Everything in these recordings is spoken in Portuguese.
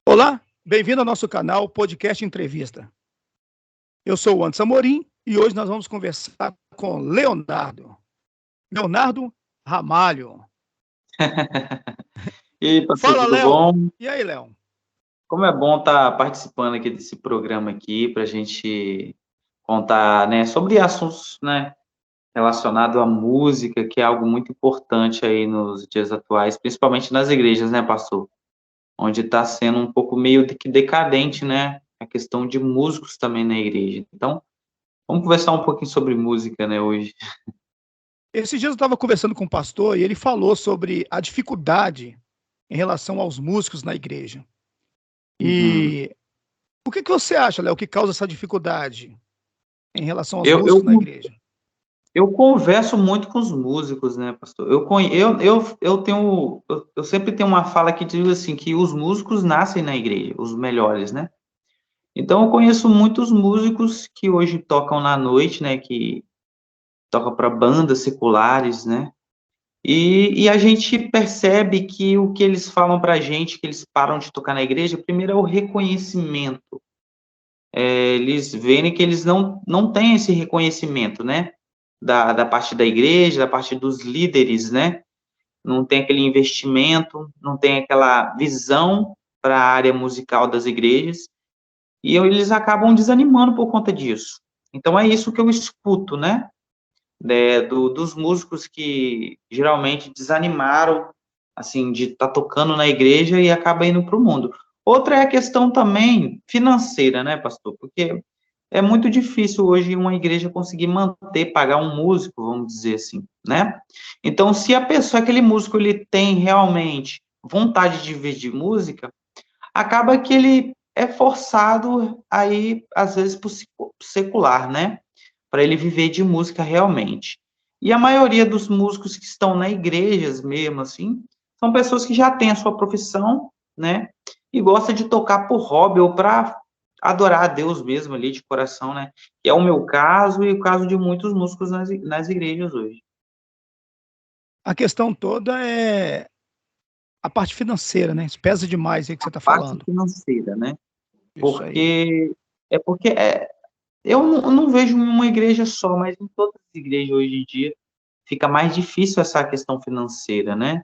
Olá, bem-vindo ao nosso canal Podcast Entrevista. Eu sou o Anderson Amorim e hoje nós vamos conversar com Leonardo Ramalho. E aí, pastor, Fala, tudo Léo. bom? E aí, Léo? Como é bom estar participando aqui desse programa aqui para a gente contar, né, sobre assuntos, né, relacionados à música, que é algo muito importante aí nos dias atuais, principalmente nas igrejas, né, pastor? Onde está sendo um pouco meio de que decadente, né, a questão de músicos também na igreja. Então, vamos conversar um pouquinho sobre música, né, hoje. Esses dias eu estava conversando com um pastor e ele falou sobre a dificuldade em relação aos músicos na igreja. Uhum. E o que você acha, Léo, que causa essa dificuldade em relação aos Eu, músicos na eu igreja? Eu converso muito com os músicos, né, pastor? Eu sempre tenho uma fala que diz assim, que os músicos nascem na igreja, os melhores, né? Então, eu conheço muitos músicos que hoje tocam na noite, né, que tocam para bandas seculares, né? E a gente percebe que o que eles falam para a gente, que eles param de tocar na igreja, primeiro é o reconhecimento. Eles veem que eles não têm esse reconhecimento, né? Da parte da igreja, da parte dos líderes, né? Não tem aquele investimento, não tem aquela visão para a área musical das igrejas, e eles acabam desanimando por conta disso. Então, é isso que eu escuto, né? Dos músicos que geralmente desanimaram, assim, de estar tocando na igreja e acaba indo para o mundo. Outra é a questão também financeira, né, pastor? Porque é muito difícil hoje uma igreja conseguir manter, pagar um músico, vamos dizer assim, né? Então, se a pessoa, aquele músico, ele tem realmente vontade de viver de música, acaba que ele é forçado a ir, às vezes, para o secular, né? Para ele viver de música realmente. E a maioria dos músicos que estão na igrejas mesmo, assim, são pessoas que já têm a sua profissão, né? E gosta de tocar por hobby ou para adorar a Deus mesmo ali de coração, né? Que é o meu caso e o caso de muitos músicos nas igrejas hoje. A questão toda é a parte financeira, né? Isso pesa demais aí que você está Parte falando. financeira, né? Isso aí. Porque eu não vejo em uma igreja só, mas em todas as igrejas hoje em dia fica mais difícil essa questão financeira, né?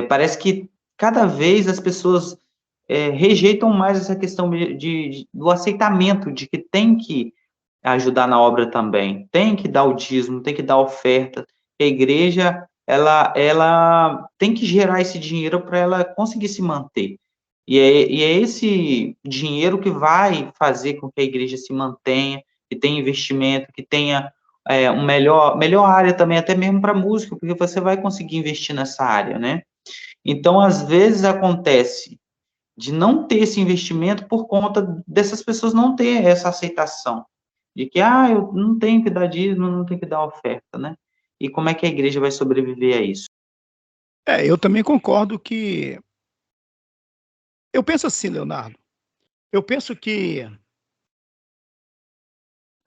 Parece que cada vez as pessoas rejeitam mais essa questão do aceitamento, de que tem que ajudar na obra também, tem que dar o dízimo, tem que dar oferta. A igreja, ela tem que gerar esse dinheiro para ela conseguir se manter. E é esse dinheiro que vai fazer com que a igreja se mantenha, que tenha investimento, que tenha melhor área também, até mesmo para música, porque você vai conseguir investir nessa área, né? Então, às vezes acontece de não ter esse investimento por conta dessas pessoas não ter essa aceitação de que, eu não tenho que dar dízimo, não tenho que dar oferta, né? E como é que a igreja vai sobreviver a isso? Eu também concordo que eu penso assim, Leonardo. Eu penso que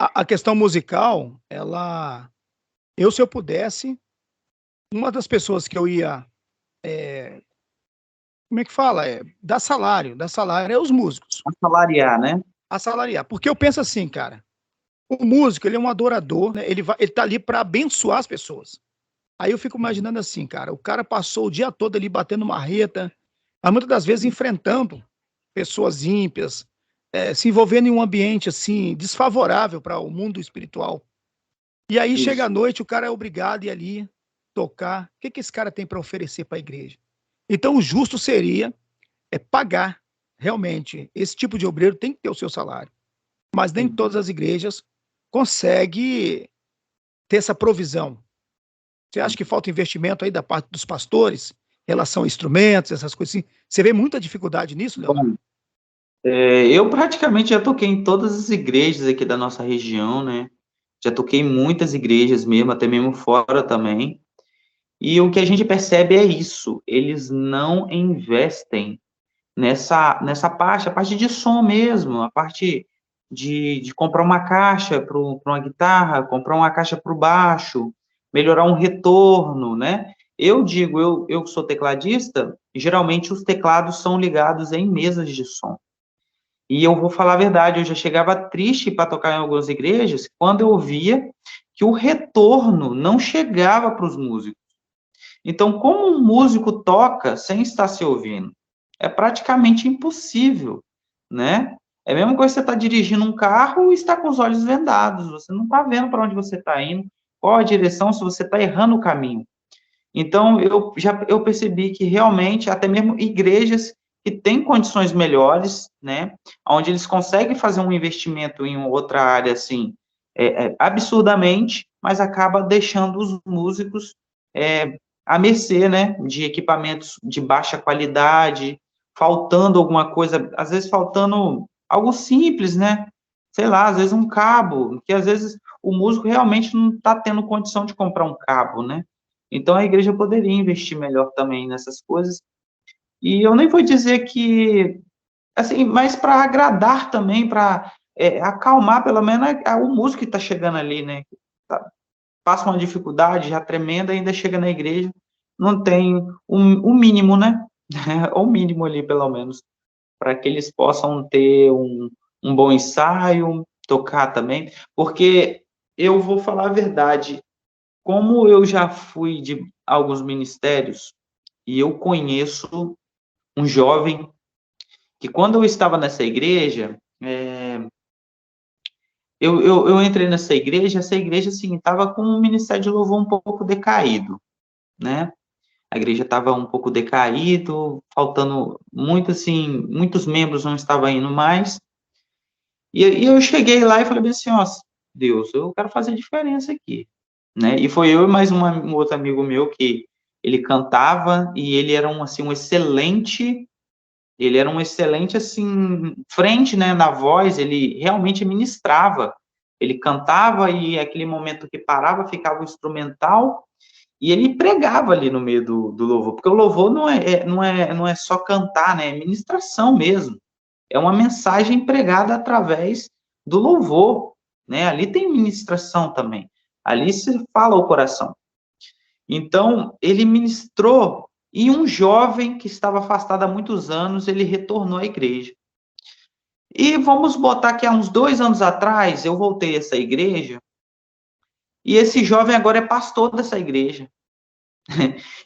a questão musical, se eu pudesse, uma das pessoas que eu ia, como é que fala? Dar salário é os músicos, Assalariar, né? assalariar. Porque eu penso assim, cara, o músico, ele é um adorador, né? Ele tá ali para abençoar as pessoas. Aí eu fico imaginando assim, cara, o cara passou o dia todo ali batendo marreta, mas muitas das vezes enfrentando pessoas ímpias, se envolvendo em um ambiente assim desfavorável para o mundo espiritual. E aí chega Isso. a noite, o cara é obrigado a ir ali tocar. O que que esse cara tem para oferecer para a igreja? Então o justo seria pagar realmente. Esse tipo de obreiro tem que ter o seu salário, mas nem todas as igrejas conseguem ter essa provisão. Você acha que falta investimento aí da parte dos pastores em relação a instrumentos, essas coisas assim? Você vê muita dificuldade nisso, Leonardo? Bom, eu praticamente já toquei em todas as igrejas aqui da nossa região, né? Já toquei em muitas igrejas mesmo, até mesmo fora também. E o que a gente percebe é isso, eles não investem nessa parte, a parte de som mesmo, a parte de comprar uma caixa para uma guitarra, comprar uma caixa para o baixo, melhorar um retorno, né? Eu digo, eu que sou tecladista, geralmente os teclados são ligados em mesas de som. E eu vou falar a verdade, eu já chegava triste para tocar em algumas igrejas, quando eu via que o retorno não chegava para os músicos. Então, como um músico toca sem estar se ouvindo? É praticamente impossível, né? É a mesma coisa que você está dirigindo um carro e está com os olhos vendados, você não está vendo para onde você está indo, qual a direção, se você está errando o caminho. Então, eu percebi que realmente, até mesmo igrejas que têm condições melhores, né, onde eles conseguem fazer um investimento em outra área, assim, absurdamente, mas acaba deixando os músicos à mercê, né, de equipamentos de baixa qualidade, faltando alguma coisa, às vezes faltando algo simples, né, sei lá, às vezes um cabo, que às vezes o músico realmente não está tendo condição de comprar um cabo, né, então a igreja poderia investir melhor também nessas coisas. E eu nem vou dizer que, assim, mas para agradar também, para acalmar pelo menos o músico que está chegando ali, né? Passa uma dificuldade já tremenda, ainda chega na igreja, não tem o mínimo, né? O mínimo ali, pelo menos, para que eles possam ter um bom ensaio, tocar também, porque eu vou falar a verdade, como eu já fui de alguns ministérios, e eu conheço um jovem que, quando eu estava nessa igreja, eu entrei nessa igreja, assim, estava com o ministério de louvor um pouco decaído, né? A igreja estava um pouco decaído, faltando muito, assim, muitos membros não estavam indo mais, e eu cheguei lá e falei assim, ó, Deus, eu quero fazer diferença aqui, né? E foi eu e mais um outro amigo meu que ele cantava e ele era um excelente, assim, frente, né, na voz, ele realmente ministrava, ele cantava e aquele momento que parava, ficava o instrumental e ele pregava ali no meio do louvor, porque o louvor não é só cantar, né, é ministração mesmo, é uma mensagem pregada através do louvor, né, ali tem ministração também, ali se fala o coração. Então, ele ministrou e um jovem que estava afastado há muitos anos, ele retornou à igreja. E vamos botar que há uns 2 anos atrás, eu voltei a essa igreja, e esse jovem agora é pastor dessa igreja.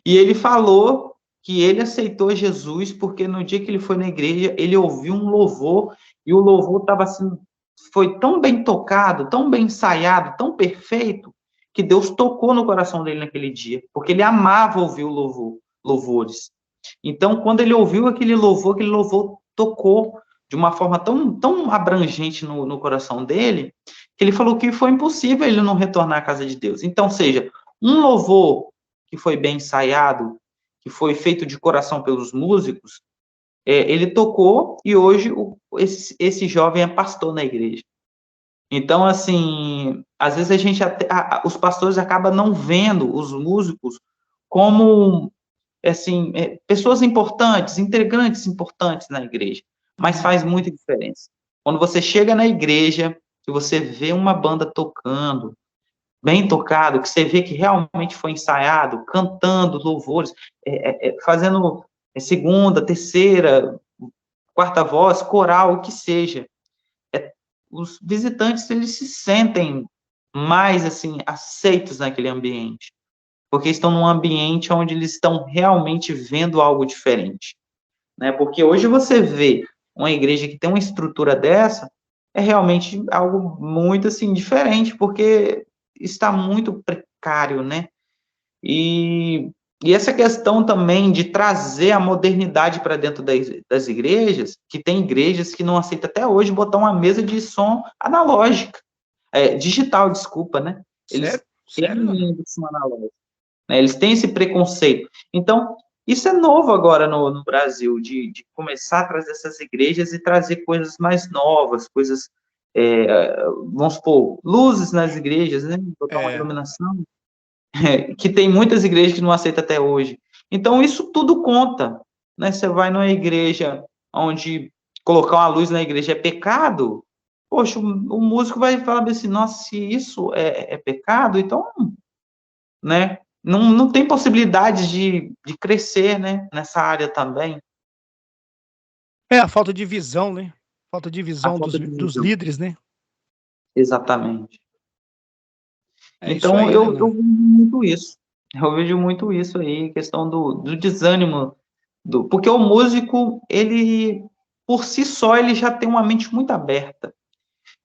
E ele falou que ele aceitou Jesus porque no dia que ele foi na igreja, ele ouviu um louvor, e o louvor estava assim, foi tão bem tocado, tão bem ensaiado, tão perfeito, que Deus tocou no coração dele naquele dia, porque ele amava ouvir o louvores. Então, quando ele ouviu aquele louvor tocou de uma forma tão abrangente no coração dele, que ele falou que foi impossível ele não retornar à casa de Deus. Então, seja, um louvor que foi bem ensaiado, que foi feito de coração pelos músicos, ele tocou e hoje esse jovem é pastor na igreja. Então, assim, às vezes os pastores acabam não vendo os músicos como, assim, pessoas importantes, integrantes importantes na igreja, mas faz muita diferença. Quando você chega na igreja e você vê uma banda tocando, bem tocado, que você vê que realmente foi ensaiado, cantando louvores, fazendo segunda, terceira, quarta voz, coral, o que seja. Os visitantes, eles se sentem mais, assim, aceitos naquele ambiente, porque estão num ambiente onde eles estão realmente vendo algo diferente, né? Porque hoje você vê uma igreja que tem uma estrutura dessa, é realmente algo muito, assim, diferente, porque está muito precário, né? E essa questão também de trazer a modernidade para dentro das igrejas, que tem igrejas que não aceitam até hoje botar uma mesa de som analógica, digital, desculpa, né? Sério? Eles têm Sério, mano? linha de som analógica, né? Eles têm esse preconceito. Então, isso é novo agora no Brasil, de começar a trazer essas igrejas e trazer coisas mais novas, coisas, vamos supor, luzes nas igrejas, né? Botar uma É. iluminação, que tem muitas igrejas que não aceitam até hoje. Então, isso tudo conta, né? Você vai numa igreja onde colocar uma luz na igreja é pecado, poxa, o músico vai falar assim, nossa, se isso é pecado, então, né? não tem possibilidade de crescer, né, nessa área também. É a falta de visão, né? Falta de A visão falta de dos visão. líderes, né? Exatamente. É isso Então, aí, né, eu mano? vejo muito isso. Eu vejo muito isso aí, questão do desânimo, porque o músico, ele, por si só, ele já tem uma mente muito aberta.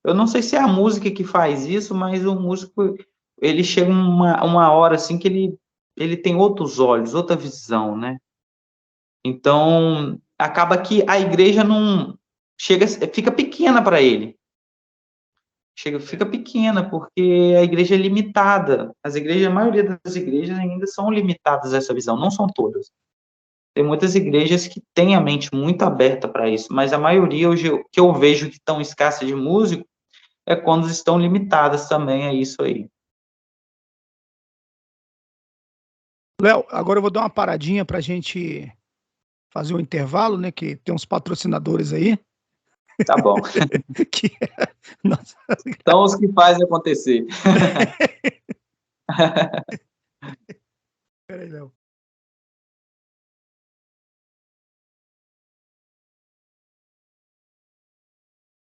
Eu não sei se é a música que faz isso, mas o músico, ele chega uma hora, assim, que ele tem outros olhos, outra visão, né? Então, acaba que a igreja não chega, fica pequena para ele. Fica pequena, porque a igreja é limitada. A maioria das igrejas ainda são limitadas a essa visão, não são todas. Tem muitas igrejas que têm a mente muito aberta para isso, mas a maioria hoje que eu vejo que estão escassas de músico é quando estão limitadas também a isso aí. Léo, agora eu vou dar uma paradinha pra gente fazer um intervalo, né? Que tem uns patrocinadores aí. Tá bom. Que, nossa, São os que fazem acontecer.